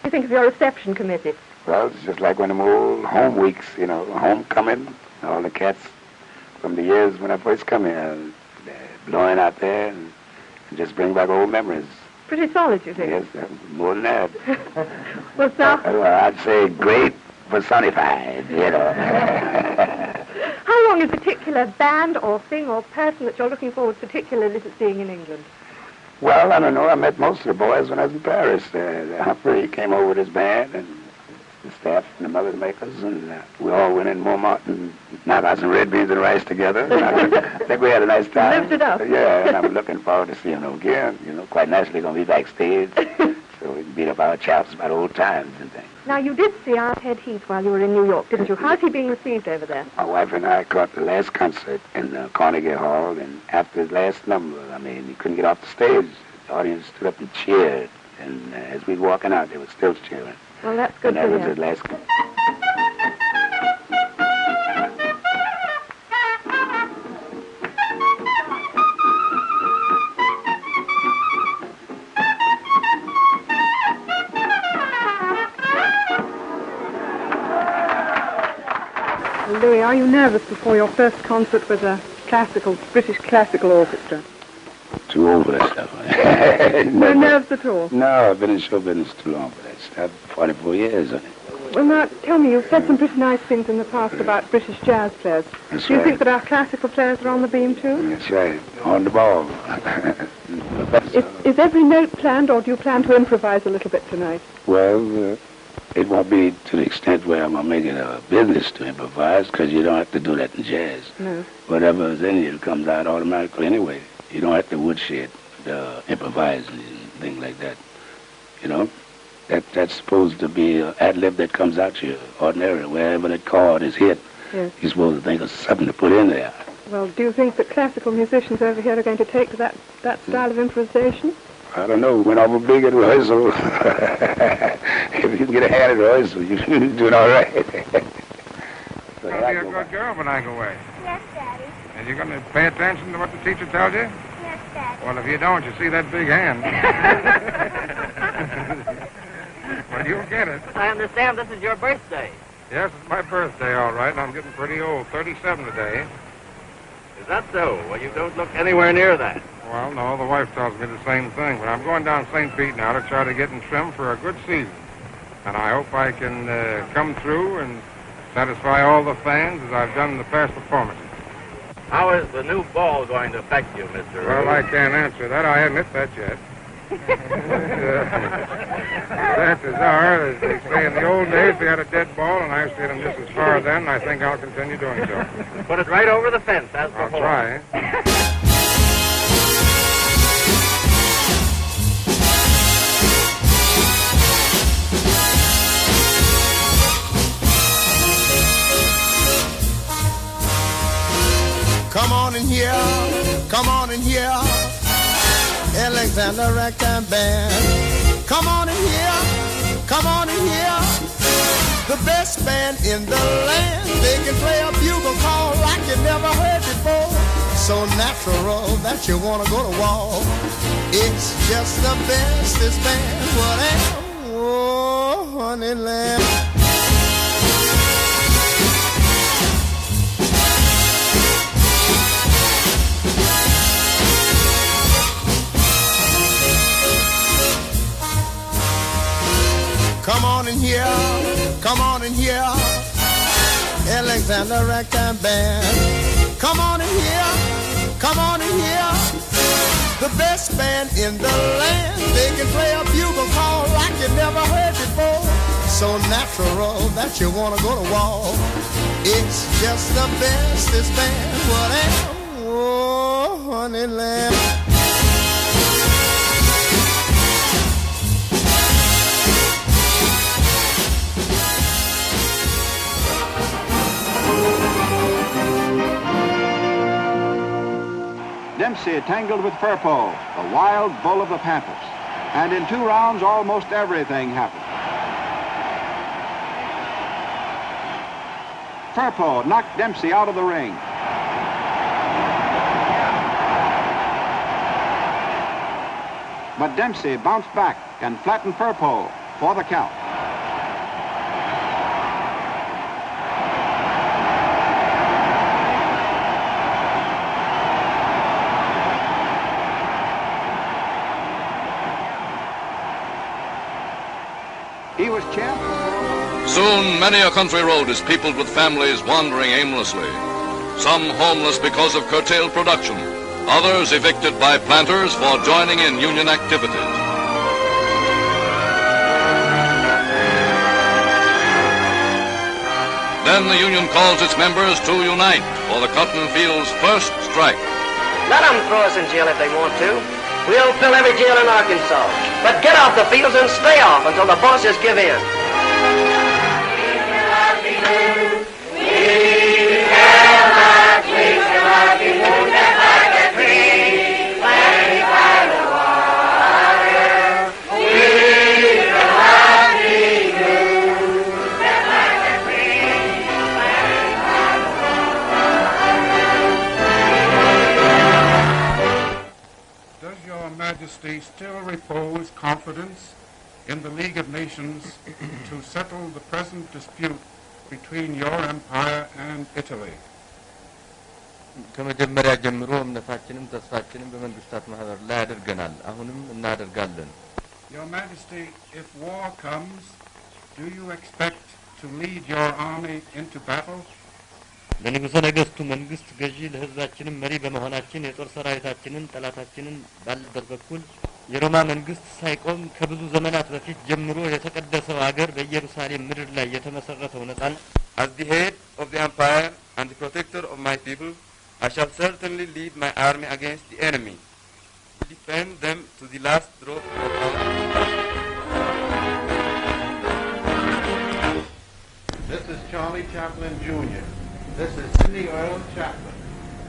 you think of your reception committee? Well, it's just like one of them old home weeks, you know, homecoming, all the cats from the years when I first come here, blowing out there and just bring back old memories. Pretty solid, you think? Yes, more than that. Well, sir? Well, I'd say great personified, you know. How long is a particular band or thing or person that you're looking forward particularly to seeing in England? Well, I don't know. I met most of the boys when I was in Paris. Humphrey came over with his band and the staff and the Mothers Makers, and we all went in Montmartre and knocked out some red beans and rice together. I think we had a nice time. Lived it up. Yeah, and I'm looking forward to seeing them again. You know, quite naturally going to be backstage, so we can beat up our chops about old times and things. Now, you did see our Ted Heath while you were in New York, didn't you? How's he being received over there? My wife and I caught the last concert in Carnegie Hall, and after his last number, I mean, he couldn't get off the stage. The audience stood up and cheered, and as we were walking out, they were still cheering. Well, that's good to hear. And that was his last Louis, are you nervous before your first concert with a British classical orchestra? Too old for that stuff. No nerves at all? No, I've been in show business too long for that stuff. 44 years. Well, now, tell me, you've said some pretty nice things in the past about British jazz players. That's Do you right. think that our classical players are on the beam, too? That's right. On the ball. Is every note planned, or do you plan to improvise a little bit tonight? Well, it won't be to the extent where I'm going to make it a business to improvise, because you don't have to do that in jazz. No. Whatever is in you comes out automatically anyway. You don't have to woodshed, improvise and things like that. You know? That's supposed to be an ad-lib that comes out to you ordinarily. Wherever that chord is hit, yes. You're supposed to think of something to put in there. Well, do you think that classical musicians over here are going to take to that style of improvisation? I don't know. Went over big at rehearsal. If you can get a hand at rehearsal, you're doing all right. You'll be a good girl when I go away. Yes, Daddy. And you're going to pay attention to what the teacher tells you? Yes, Daddy. Well, if you don't, you see that big hand. Well, you'll get it. I understand this is your birthday. Yes, it's my birthday, all right, and I'm getting pretty old. 37 today. Is that so? Well, you don't look anywhere near that. Well, no, the wife tells me the same thing. But I'm going down St. Pete now to try to get in trim for a good season. And I hope I can come through and satisfy all the fans as I've done in the past performances. How is the new ball going to affect you, Mr. Well, I can't answer that. I admit that yet. Chances are, as they say in the old days, we had a dead ball, and I've seen them just as far then, and I think I'll continue doing so. Put it right over the fence, as I'll before. try. Come on in here, come on in here, Alexander Ragtime Band. Come on in here, come on in here, the best band in the land. They can play a bugle call like you never heard before. So natural that you wanna go to war. It's just the bestest band, whatever. Oh, honey lamb. Come on in here, come on in here, Alexander Ragtime Band. Come on in here, come on in here, the best band in the land. They can play a bugle call like you never heard before. So natural that you wanna go to war. It's just the bestest band, whatever. Oh, honey lamb. Dempsey tangled with Furpo, the wild bull of the Panthers. And in 2 rounds, almost everything happened. Furpo knocked Dempsey out of the ring. But Dempsey bounced back and flattened Furpo for the count. He was champ. Soon, many a country road is peopled with families wandering aimlessly. Some homeless because of curtailed production, others evicted by planters for joining in union activities. Then the union calls its members to unite for the cotton fields' first strike. Let them throw us in jail if they want to. We'll fill every jail in Arkansas. But get off the fields and stay off until the bosses give in. Majesty still repose confidence in the League of Nations to settle the present dispute between your empire and Italy? ከመጀመሪያ ጀምሮ እምነታችንም ተስፋችንም በመንግስታት ማህበር ላይ አድርገናል አሁንም እናደርጋለን Your Majesty, if war comes, do you expect to lead your army into battle? ለንጉሠ ነገሥቱ መንግስት ገዢ ለህዝባችንም መሪ በመሆናችን የጦር ሰራዊታችንን ጠላታችንን ባልበት በኩል የሮማ መንግስት ሳይቆም ከብዙ ዘመናት በፊት ጀምሮ የተቀደሰው ሀገር በኢየሩሳሌም ምድር ላይ የተመሰረተው ነጻነት As the head of the empire and the protector of my people, I shall certainly lead my army against the enemy, defend them to the last drop of our This is Charlie Chaplin Jr. This is Cindy Earl Chaplin.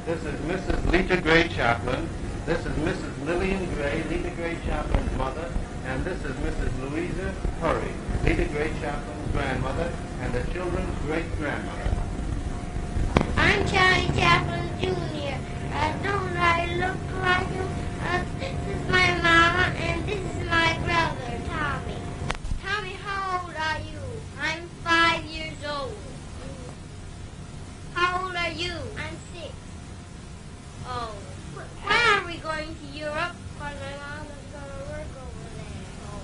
This is Mrs. Lita Gray Chaplin. This is Mrs. Lillian Gray, Lita Gray Chaplin's mother. And this is Mrs. Louisa Curry, Lita Gray Chaplin's grandmother and the children's great-grandmother. I'm Charlie Chaplin Jr. Don't I look like him? This is my mama and this is my brother, Tommy. Tommy, how old are you? I'm 5 years old. How old are you? I'm 6. Oh. When are we going to Europe? Because my mom is going to work over there. Oh.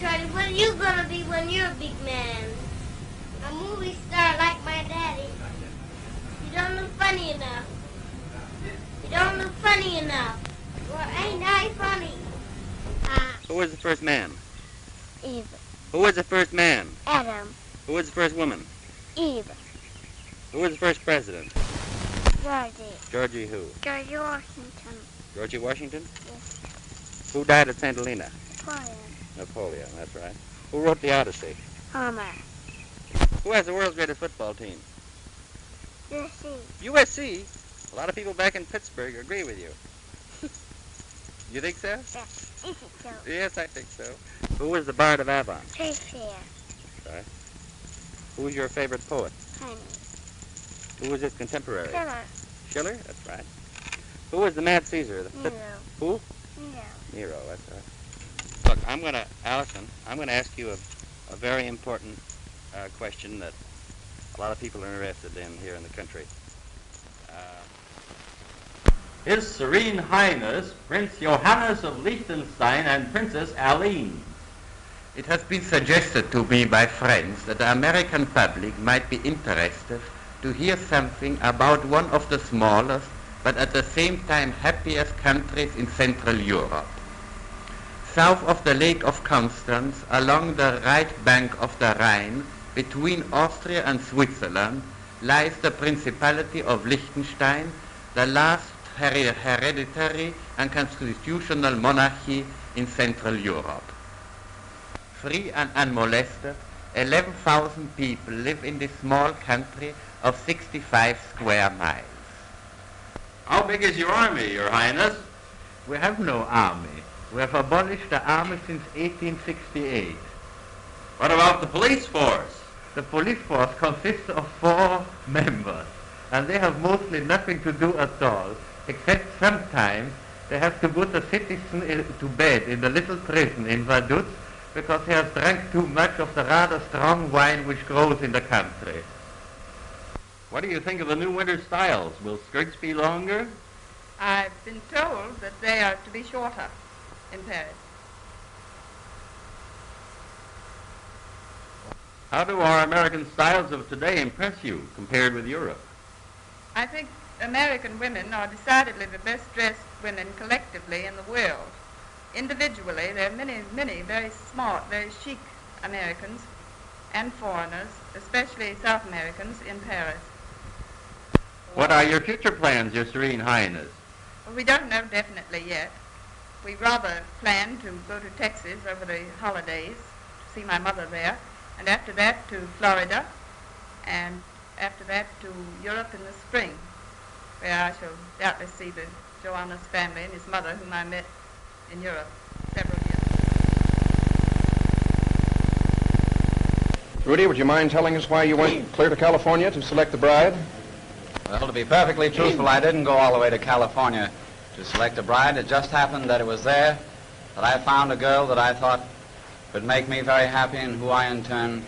Charlie, what are you going to be when you're a big man? A movie star like my daddy. You don't look funny enough. You don't look funny enough. Well, ain't I funny? Who was the first man? Eve. Who was the first man? Adam. Who was the first woman? Eve. Who was the first president? Georgie. Georgie who? Georgie Washington. Georgie Washington? Yes. Who died at St. Helena? Napoleon. Napoleon, that's right. Who wrote the Odyssey? Homer. Who has the world's greatest football team? USC. USC? A lot of people back in Pittsburgh agree with you. You think so? Yes, I think so. Yes, I think so. Who was the Bard of Avon? Shakespeare. Right. Who's your favorite poet? Honey. Who was his contemporary? Schiller. Schiller? That's right. Who was the Mad Caesar? Nero. Who? Nero. Nero, that's right. Look, Allison, I'm going to ask you a very important question that a lot of people are interested in here in the country. His Serene Highness, Prince Johannes of Liechtenstein and Princess Aline. It has been suggested to me by friends that the American public might be interested to hear something about one of the smallest but at the same time happiest countries in Central Europe. South of the Lake of Constance, along the right bank of the Rhine, between Austria and Switzerland, lies the Principality of Liechtenstein, the last hereditary and constitutional monarchy in Central Europe. Free and unmolested, 11,000 people live in this small country of 65 square miles. How big is your army, Your Highness? We have no army. We have abolished the army since 1868. What about the police force? The police force consists of 4 members, and they have mostly nothing to do at all, except sometimes they have to put a citizen to bed in the little prison in Vaduz because he has drank too much of the rather strong wine which grows in the country. What do you think of the new winter styles? Will skirts be longer? I've been told that they are to be shorter in Paris. How do our American styles of today impress you compared with Europe? I think American women are decidedly the best dressed women collectively in the world. Individually, there are many very smart, very chic Americans and foreigners, especially South Americans in Paris. What are your future plans, Your Serene Highness? Well, we don't know definitely yet. We rather plan to go to Texas over the holidays to see my mother there, and after that to Florida, and after that to Europe in the spring, where I shall doubtless see the Johannes family and his mother, whom I met in Europe several years ago. Rudy, would you mind telling us why you went clear to California to select the bride? Well, to be perfectly truthful, I didn't go all the way to California to select a bride. It just happened that it was there that I found a girl that I thought could make me very happy and who I, in turn,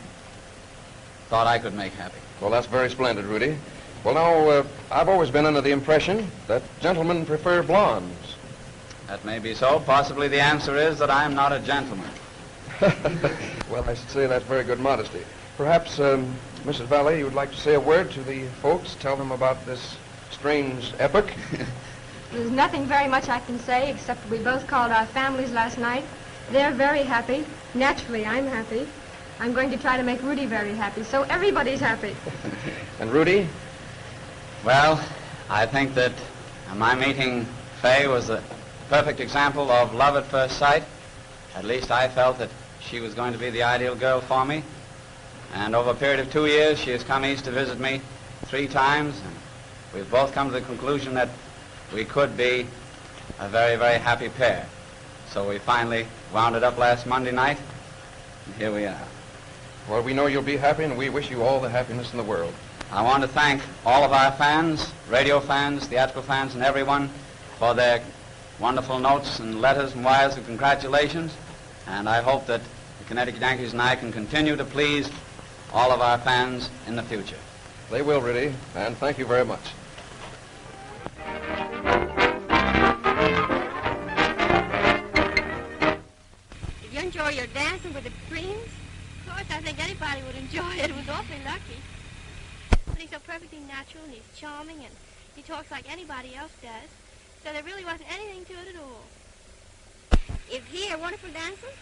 thought I could make happy. Well, that's very splendid, Rudy. Well, now, I've always been under the impression that gentlemen prefer blondes. That may be so. Possibly the answer is that I am not a gentleman. Well, I should say that's very good modesty. Perhaps, Mrs. Valley, you would like to say a word to the folks, tell them about this strange epoch? There's nothing very much I can say, except we both called our families last night. They're very happy. Naturally, I'm happy. I'm going to try to make Rudy very happy, so everybody's happy. And Rudy? Well, I think that my meeting Faye was a perfect example of love at first sight. At least I felt that she was going to be the ideal girl for me. And over a period of 2 years, she has come east to visit me 3 times, and we've both come to the conclusion that we could be a very, very happy pair. So we finally wound it up last Monday night, and here we are. Well, we know you'll be happy, and we wish you all the happiness in the world. I want to thank all of our fans, radio fans, theatrical fans, and everyone for their wonderful notes and letters and wires of congratulations. And I hope that the Connecticut Yankees and I can continue to please all of our fans in the future. They will, Rudy, and thank you very much. Did you enjoy your dancing with the queens? Of course, I think anybody would enjoy it. It was awfully lucky. But he's so perfectly natural, and he's charming, and he talks like anybody else does. So there really wasn't anything to it at all. Is he a wonderful dancer?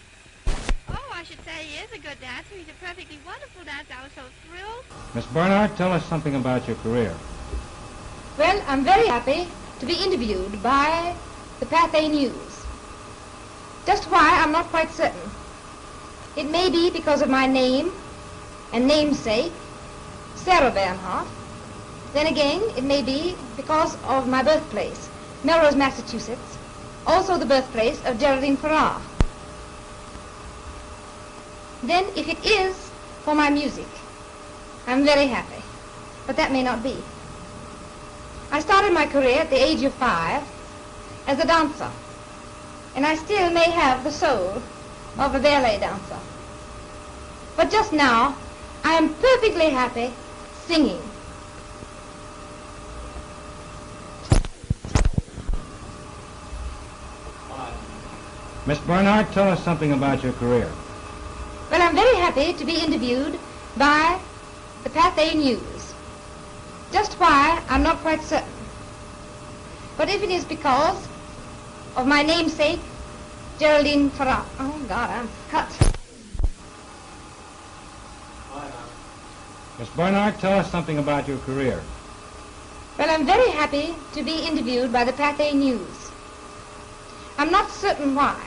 Oh, I should say he is a good dancer. He's a perfectly wonderful dancer. I was so thrilled. Miss Bernhardt, tell us something about your career. Well, I'm very happy to be interviewed by the Pathé Newz. Just why, I'm not quite certain. It may be because of my name and namesake, Sarah Bernhardt. Then again, it may be because of my birthplace, Melrose, Massachusetts, also the birthplace of Geraldine Farrar. Then, if it is for my music, I'm very happy, but that may not be. I started my career at the age of 5 as a dancer, and I still may have the soul of a ballet dancer. But just now, I am perfectly happy singing. Miss Bernhardt, tell us something about your career. Well, I'm very happy to be interviewed by the Pathé Newz. Just why, I'm not quite certain. But if it is because of my namesake, Geraldine Farrar. Oh, God, I'm cut. Miss Bernhardt, tell us something about your career. Well, I'm very happy to be interviewed by the Pathé Newz. I'm not certain why.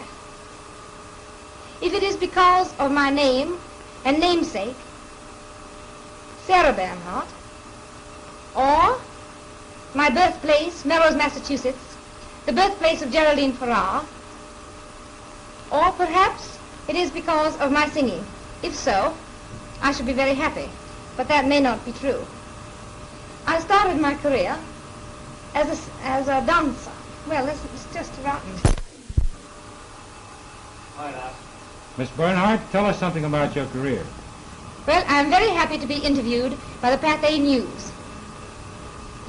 If it is because of my name and namesake, Sarah Bernhardt, or my birthplace, Melrose, Massachusetts, the birthplace of Geraldine Farrar, or perhaps it is because of my singing. If so, I should be very happy, but that may not be true. I started my career as a dancer. Well, it's just rotten. Miss Bernhardt, tell us something about your career. Well, I'm very happy to be interviewed by the Pathé Newz.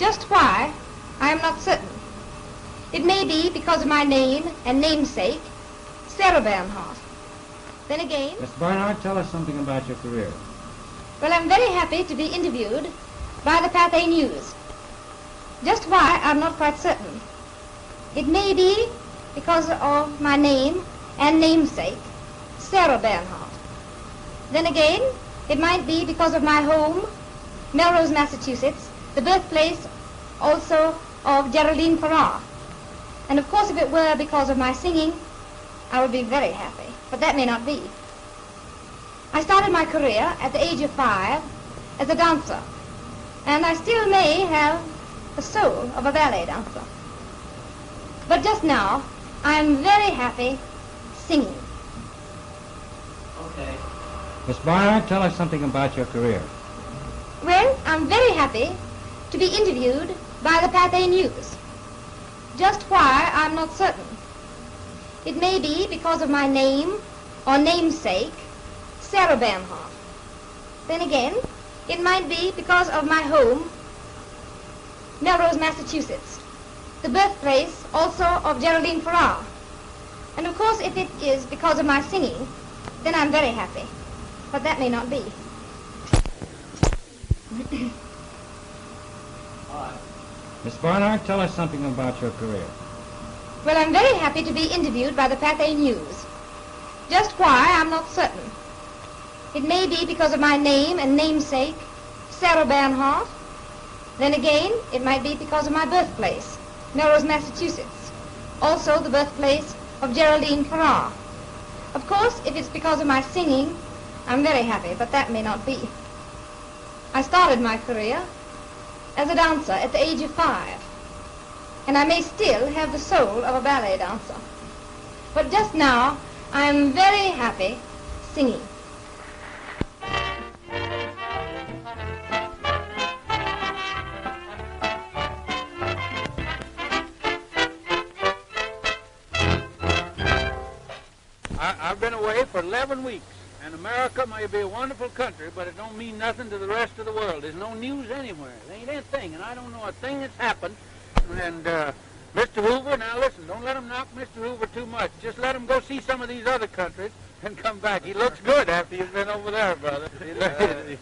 Just why, I am not certain. It may be because of my name and namesake, Sarah Bernhardt. Then again... Miss Bernhardt, tell us something about your career. Well, I'm very happy to be interviewed by the Pathé News. Just why, I'm not quite certain. It may be because of my name and namesake, Sarah Bernhardt. Then again, it might be because of my home, Melrose, Massachusetts, the birthplace also of Geraldine Farrar. And of course, if it were because of my singing, I would be very happy, but that may not be. I started my career at the age of 5 as a dancer, and I still may have the soul of a ballet dancer. But just now, I am very happy singing. Okay. Miss Barnard, tell us something about your career. Well, I'm very happy to be interviewed by the Pathé News. Just why, I'm not certain. It may be because of my name or namesake, Sarah Bernhardt. Then again, it might be because of my home, Melrose, Massachusetts, the birthplace also of Geraldine Farrar. And of course, if it is because of my singing, then I'm very happy. But that may not be. Miss Barnard, tell us something about your career. Well, I'm very happy to be interviewed by the Pathé News. Just why, I'm not certain. It may be because of my name and namesake, Sarah Bernhardt. Then again, it might be because of my birthplace, Melrose, Massachusetts, also the birthplace of Geraldine Farrar. Of course, if it's because of my singing, I'm very happy, but that may not be. I started my career as a dancer at the age of 5, and I may still have the soul of a ballet dancer. But just now, I am very happy singing. I've been away for 11 weeks, and America may be a wonderful country, but it don't mean nothing to the rest of the world. There's no news anywhere. There ain't a thing, and I don't know a thing that's happened. And Mr. Hoover, now listen, don't let him knock Mr. Hoover too much. Just let him go see some of these other countries and come back. He looks good after you've been over there, brother. Landed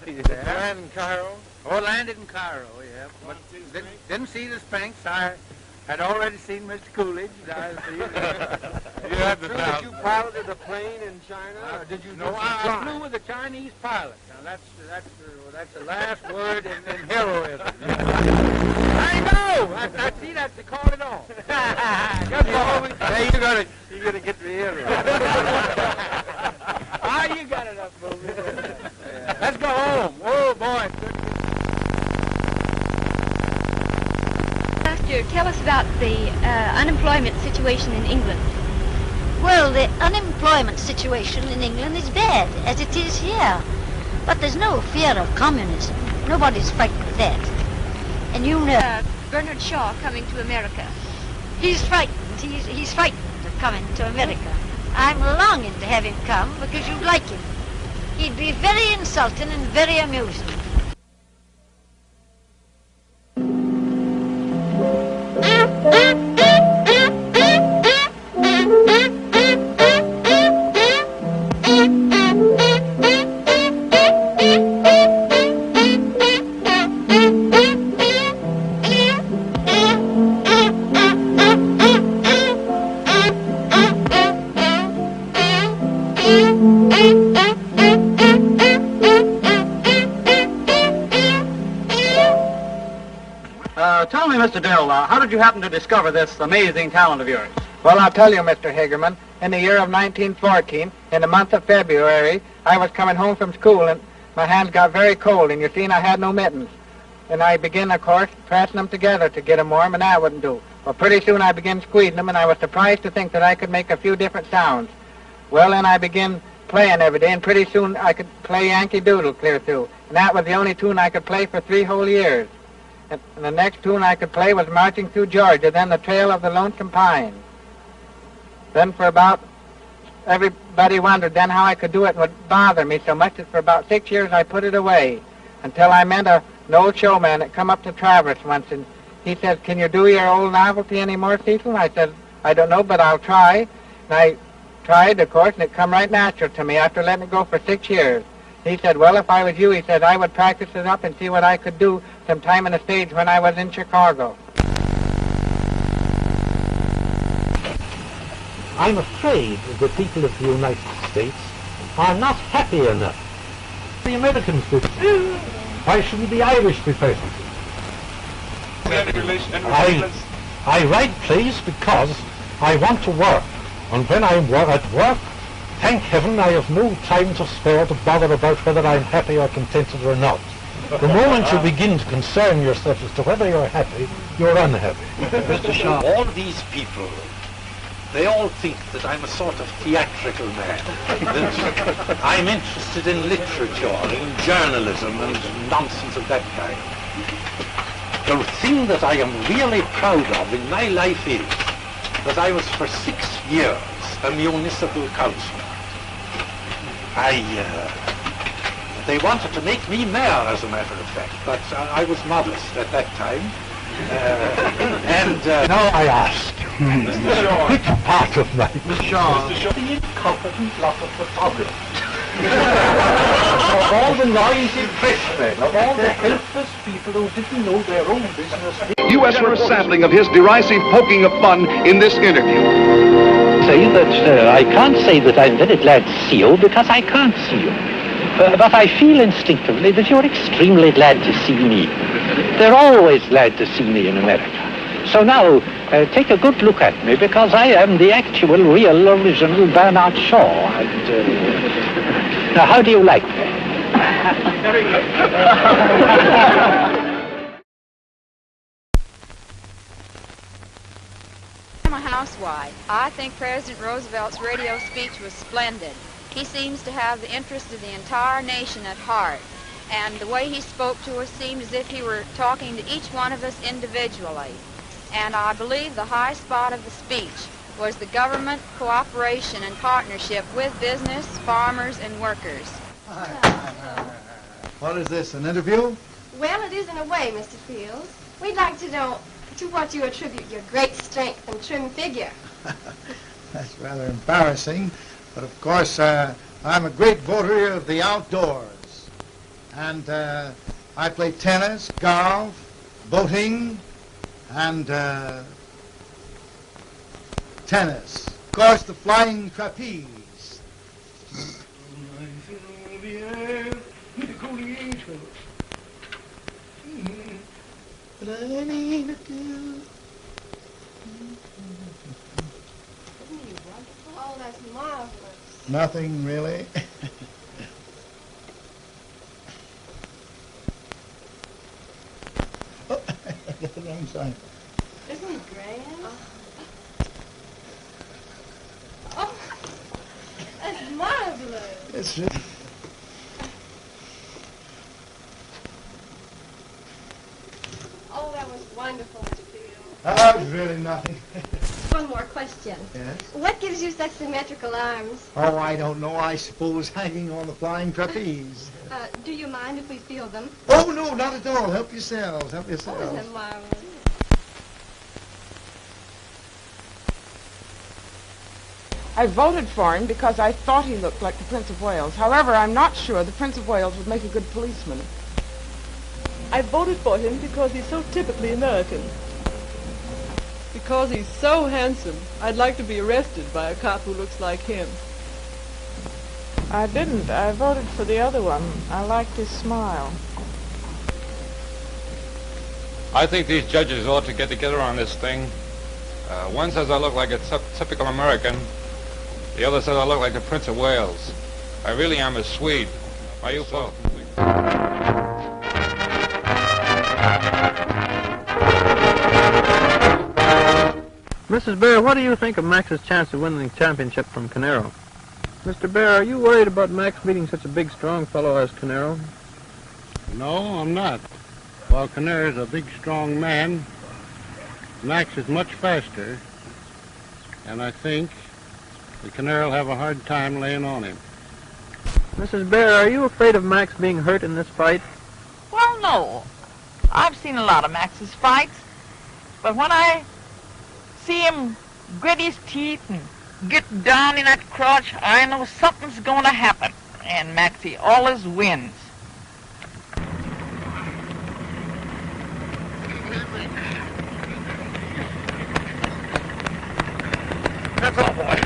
in Cairo? Oh, landed in Cairo, yeah. But didn't see the Sphinx. I had already seen Mr. Coolidge. You had the True that you piloted a plane in China, or did you? No, I flew with a Chinese pilot. Now that's the last word in heroism. I know. I see that's the call it all. Hey, you gotta get the ear right. Ah, you got it up, movie. Let's go home. Oh boy. Pastor, tell us about the unemployment situation in England. Well, the unemployment situation in England is bad, as it is here. But there's no fear of communism. Nobody's frightened of that. And you know... Bernard Shaw coming to America. He's frightened. He's frightened of coming to America. I'm longing to have him come because you'd like him. He'd be very insulting and very amusing. Tell me, Mr. Dill, how did you happen to discover this amazing talent of yours? Well, I'll tell you, Mr. Hagerman. In the year of 1914, in the month of February, I was coming home from school, and my hands got very cold, and you see, I had no mittens. And I began, of course, pressing them together to get them warm, and that wouldn't do. Well, pretty soon I began squeezing them, and I was surprised to think that I could make a few different sounds. Well, then I began playing every day, and pretty soon I could play Yankee Doodle clear through. And that was the only tune I could play for 3 whole years. And the next tune I could play was Marching Through Georgia, then The Trail of the Lonesome Pine. Then for about, everybody wondered then how I could do it, and it would bother me so much that for about 6 years I put it away, until I met an old showman that come up to Traverse once, and he said, "Can you do your old novelty anymore, Cecil?" I said, "I don't know, but I'll try." And I tried, of course, and it come right natural to me after letting it go for 6 years. He said, well, if I was you, he said, I would practice it up and see what I could do sometime in the stage when I was in Chicago. I'm afraid the people of the United States are not happy enough. The Americans do. Why shouldn't the Irish be present? I write plays because I want to work. And when I'm at work, thank heaven I have no time to spare to bother about whether I'm happy or contented or not. The moment you begin to concern yourself as to whether you're happy, you're unhappy. Mr. Shaw. All these people, they all think that I'm a sort of theatrical man. That I'm interested in literature, in journalism, and nonsense of that kind. The thing that I am really proud of in my life is that I was for 6 years a municipal councillor. They wanted to make me mayor, as a matter of fact, but I was modest at that time. Now I ask, which part of my... Mr. Shaw. The incompetent lot of photographers. Of all the noisy pressmen, of all the helpless people who didn't know their own business. U.S. for a sampling of his derisive poking of fun in this interview. Say that I can't say that I'm very glad to see you because I can't see you. But I feel instinctively that you're extremely glad to see me. They're always glad to see me in America. So now, take a good look at me because I am the actual, real, original Bernard Shaw. And, now, how do you like me? Very good. I'm a housewife. I think President Roosevelt's radio speech was splendid. He seems to have the interest of the entire nation at heart. And the way he spoke to us seemed as if he were talking to each one of us individually. And I believe the high spot of the speech was the government cooperation and partnership with business, farmers, and workers. What is this, an interview? Well, it is in a way, Mr. Fields. We'd like to know to what you attribute your great strength and trim figure. That's rather embarrassing, but of course I'm a great voter of the outdoors. And I play tennis, golf, boating, and tennis. Of course, the flying trapeze. Oh, that's marvelous. Nothing really. Oh, I got the wrong side. Isn't he grand? Oh, that's marvelous. It's just... Oh, that was wonderful, Mr. Fields. That was really nothing. One more question. Yes? What gives you such symmetrical arms? Oh, I don't know. I suppose hanging on the flying trapeze. Do you mind if we feel them? Oh, no, not at all. Help yourselves. Help Oh, yourselves. isn't that marvelous? I voted for him because I thought he looked like the Prince of Wales. However, I'm not sure the Prince of Wales would make a good policeman. I voted for him because he's so typically American. Because he's so handsome, I'd like to be arrested by a cop who looks like him. I didn't. I voted for the other one. I liked his smile. I think these judges ought to get together on this thing. One says I look like a typical American. The other says I look like the Prince of Wales. I really am a Swede. Are you folks? Mrs. Bear, what do you think of Max's chance of winning the championship from Canero? Mr. Bear, are you worried about Max beating such a big, strong fellow as Canero? No, I'm not. While Canero is a big, strong man, Max is much faster, and I think that Canero will have a hard time laying on him. Mrs. Bear, are you afraid of Max being hurt in this fight? Well, no. I've seen a lot of Max's fights, but when I see him grit his teeth and get down in that crotch, I know something's going to happen. And Maxie always wins. That's all, boys.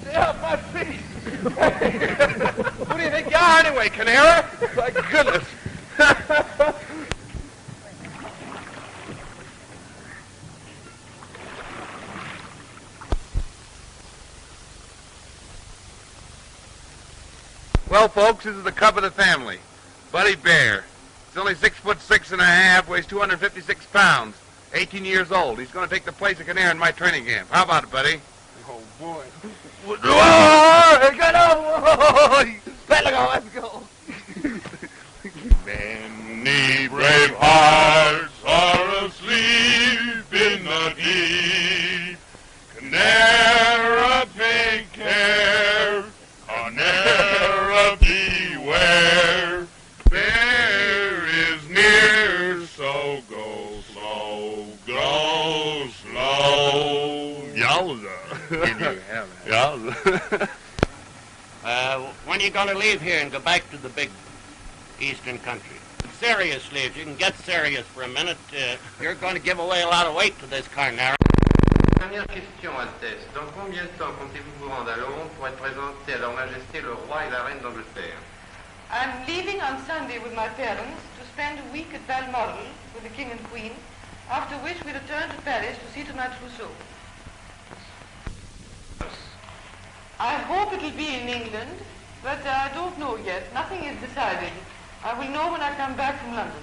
Stay off my feet. Who do you think you are anyway, Canara? My goodness. Well, folks, this is the cub of the family, Buddy Bear. He's only 6'6.5", weighs 256 pounds, 18 years old. He's going to take the place of Canara in my training camp. How about it, Buddy? Oh, boy. Whoa! Get up! Let's go. Many brave hearts are asleep in the deep. Canara, take care. Canara, beware. Bear is near, so go slow, go slow. Yowza. Did you have it? Yowza. When are you going to leave here and go back to the big eastern country? Seriously, if you can get serious for a minute, you're going to give away a lot of weight to this Carnara. Première question, Altesse. Dans combien de temps comptez-vous vous rendre à Londres pour être présenté à leur Majesté le Roi et la Reine d'Angleterre? I'm leaving on Sunday with my parents to spend a week at Balmoral with the King and Queen, after which we return to Paris to see to my trousseau. I hope it'll be in England, but I don't know yet. Nothing is decided. I will know when I come back from London.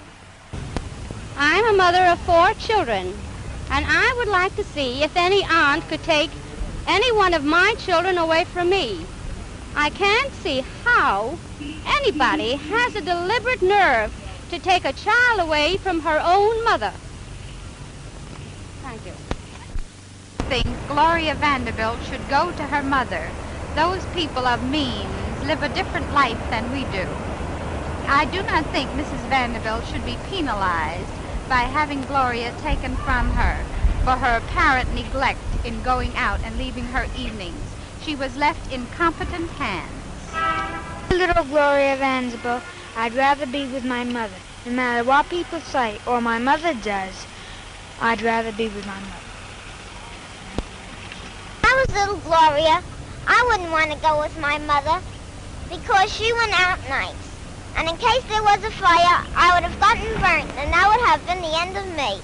I'm a mother of 4 children, and I would like to see if any aunt could take any one of my children away from me. I can't see how anybody has a deliberate nerve to take a child away from her own mother. Thank you. I think Gloria Vanderbilt should go to her mother. Those people of means live a different life than we do. I do not think Mrs. Vanderbilt should be penalized by having Gloria taken from her for her apparent neglect in going out and leaving her evenings. She was left in competent hands. Little Gloria Vanderbilt, I'd rather be with my mother. No matter what people say or my mother does, I'd rather be with my mother. I was little Gloria. I wouldn't want to go with my mother because she went out nights. And in case there was a fire, I would have gotten burnt, and that would have been the end of me.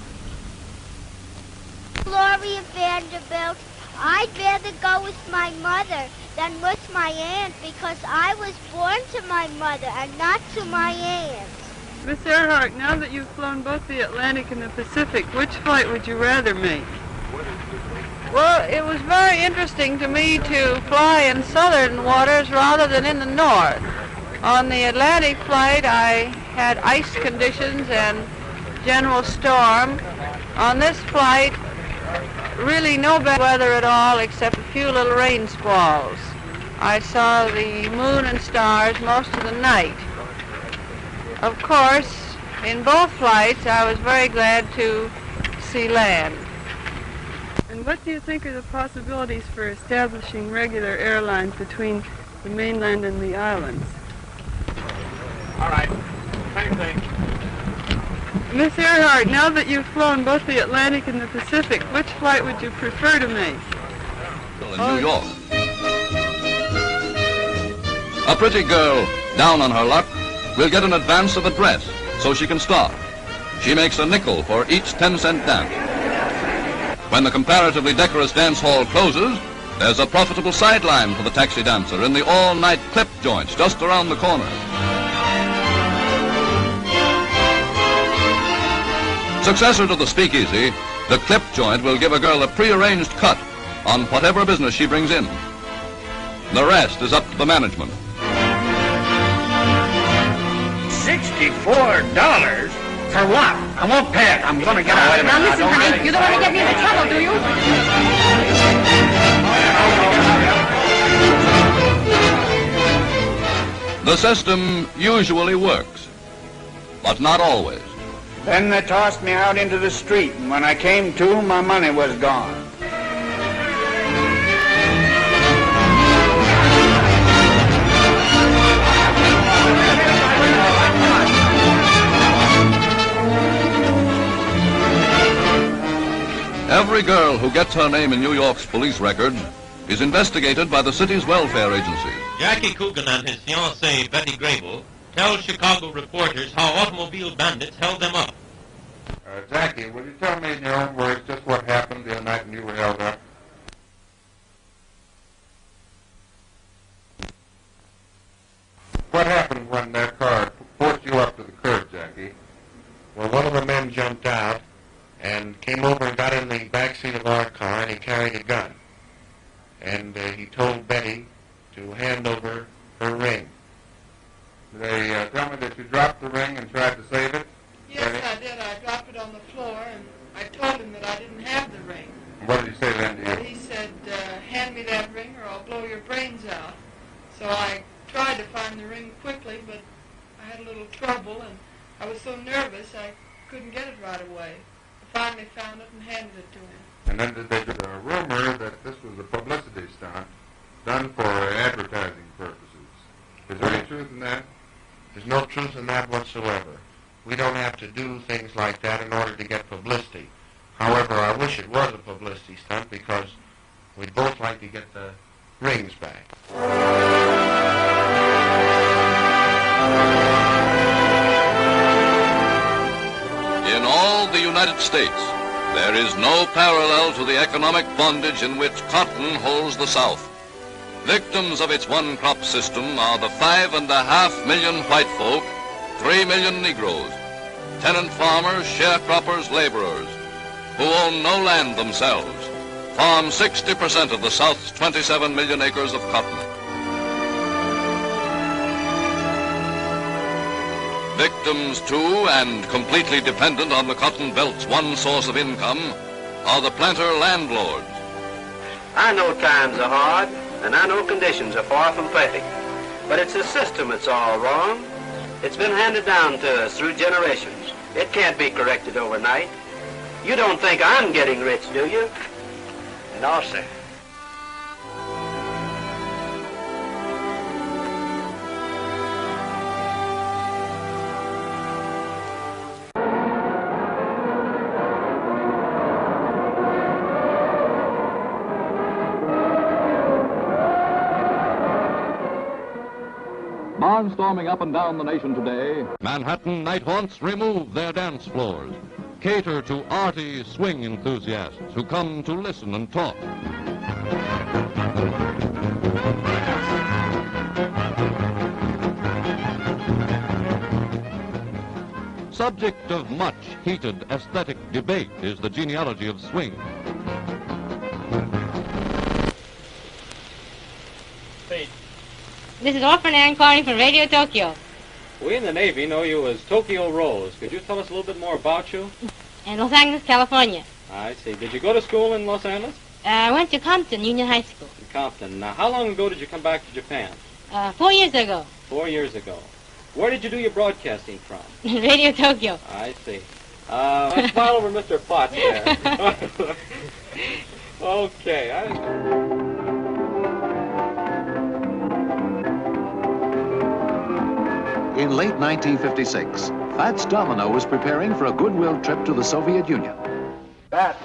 Gloria Vanderbilt, I'd rather go with my mother than with my aunt because I was born to my mother and not to my aunt. Miss Earhart, now that you've flown both the Atlantic and the Pacific, which flight would you rather make? Well, it was very interesting to me to fly in southern waters rather than in the north. On the Atlantic flight, I had ice conditions and general storm. On this flight, really no bad weather at all except a few little rain squalls. I saw the moon and stars most of the night. Of course, in both flights, I was very glad to see land. And what do you think are the possibilities for establishing regular airlines between the mainland and the islands? All right. Same thing. Miss Earhart, now that you've flown both the Atlantic and the Pacific, which flight would you prefer to make? In New York. A pretty girl, down on her luck, will get an advance of a dress so she can start. She makes a nickel for each 10-cent dance. When the comparatively decorous dance hall closes, there's a profitable sideline for the taxi dancer in the all-night clip joints just around the corner. Successor to the speakeasy, the clip joint will give a girl a prearranged cut on whatever business she brings in. The rest is up to the management. $64? For what? I won't pay it. I'm going to get out. Now listen, honey, you don't want to get me into trouble, do you? The system usually works, but not always. Then they tossed me out into the street, and when I came to, my money was gone. Every girl who gets her name in New York's police record is investigated by the city's welfare agencies. Jackie Coogan and his fiancée, Betty Grable, tell Chicago reporters how automobile bandits held them up. Jackie, will you tell me in your own words just what happened the night when you were held up? What happened when that car forced you up to the curb, Jackie? Well, one of the men jumped out and came over and got in the back seat of our car, and he carried a gun. And he told Betty to hand over her ring. They tell me that you dropped the ring and tried to save it? Yes, I did. I dropped it on the floor, and I told him that I didn't have the ring. What did he say then to you? He said, hand me that ring or I'll blow your brains out. So I tried to find the ring quickly, but I had a little trouble, and I was so nervous I couldn't get it right away. I finally found it and handed it to him. And then did they do a rumor that this was a publicity stunt done for advertising purposes? Is there any truth in that? There's no truth in that whatsoever. We don't have to do things like that in order to get publicity. However, I wish it was a publicity stunt because we'd both like to get the rings back. In all the United States, there is no parallel to the economic bondage in which cotton holds the South. Victims of its one-crop system are the 5.5 million white folk, 3 million Negroes, tenant farmers, sharecroppers, laborers, who own no land themselves, farm 60% of the South's 27 million acres of cotton. Victims too, and completely dependent on the cotton belt's one source of income, are the planter landlords. I know times are hard, and I know conditions are far from perfect, but it's the system that's all wrong. It's been handed down to us through generations. It can't be corrected overnight. You don't think I'm getting rich, do you? No, sir. Barnstorming up and down the nation today, Manhattan night haunts remove their dance floors, cater to arty swing enthusiasts who come to listen and talk. Subject of much heated aesthetic debate is the genealogy of swing. This is Orphan Ann calling from Radio Tokyo. We in the Navy know you as Tokyo Rose. Could you tell us a little bit more about you? In Los Angeles, California. I see. Did you go to school in Los Angeles? I went to Compton Union High School. In Compton. Now, how long ago did you come back to Japan? 4 years ago. 4 years ago. Where did you do your broadcasting from? Radio Tokyo. I see. Let's smile over Mr. Potts there. Okay. In late 1956, Fats Domino was preparing for a goodwill trip to the Soviet Union. Fats,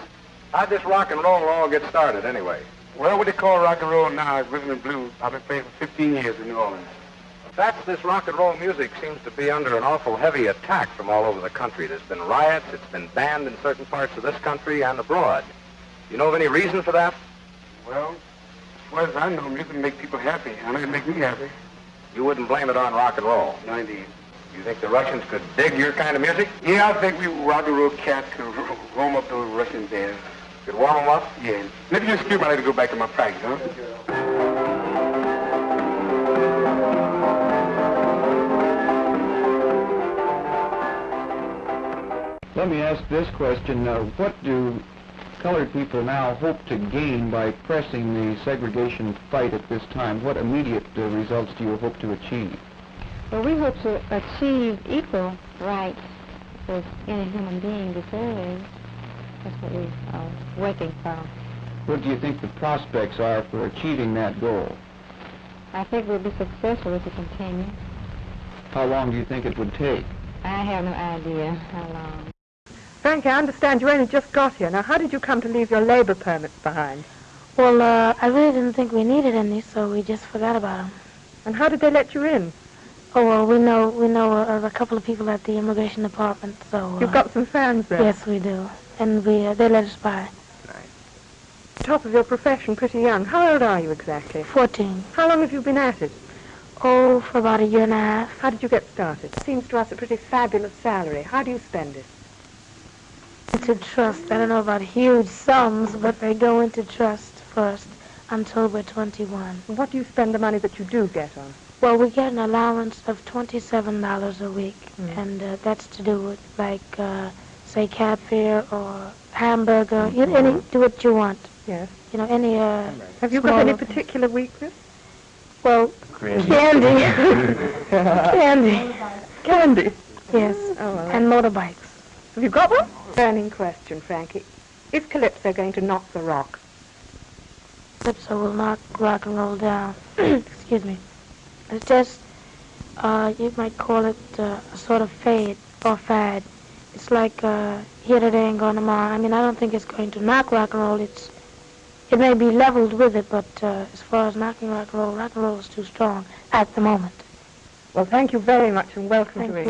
how'd this rock and roll all get started anyway? Well, what they call rock and roll now is rhythm and blues. I've been playing for 15 years in New Orleans. Fats, this rock and roll music seems to be under an awful heavy attack from all over the country. There's been riots, it's been banned in certain parts of this country and abroad. You know of any reason for that? Well, as far as I know, music can make people happy. I know it make me happy. You wouldn't blame it on rock and roll? No, indeed. You think the Russians could dig your kind of music? Yeah, I think we rock and roll cats could warm up those Russian bands. Could warm them up? Yeah. Let me just excuse me, I need to go back to my practice, huh? Let me ask this question. What do colored people now hope to gain by pressing the segregation fight at this time? What immediate results do you hope to achieve? Well, we hope to achieve equal rights as any human being deserves. That's what we are working for. What do you think the prospects are for achieving that goal? I think we'll be successful if we continue. How long do you think it would take? I have no idea how long. Frankie, I understand you only just got here. Now, how did you come to leave your labor permits behind? Well, I really didn't think we needed any, so we just forgot about them. And how did they let you in? Oh, well, we know of a couple of people at the immigration department, so... You've got some fans there? Yes, we do. And they let us by. Top of your profession, pretty young. How old are you exactly? 14. How long have you been at it? Oh, for about a year and a half. How did you get started? Seems to us a pretty fabulous salary. How do you spend it? Into trust. I don't know about huge sums, but they go into trust first until we're 21. What do you spend the money that you do get on? Well, we get an allowance of $27 a week, and that's to do with, like, say, cab fare or hamburger. Do what you want. Yes. You know, any... Have you got any particular weakness? Well, candy. Candy. Candy? Yes. Oh, well. And motorbikes. Have you got one? Burning question, Frankie. Is Calypso going to knock the rock? Calypso will knock rock and roll down. Excuse me. It's just, you might call it a sort of fade or fad. It's like here today and gone tomorrow. I mean, I don't think it's going to knock rock and roll. It may be leveled with it, but as far as knocking rock and roll is too strong at the moment. Well, thank you very much and welcome to England.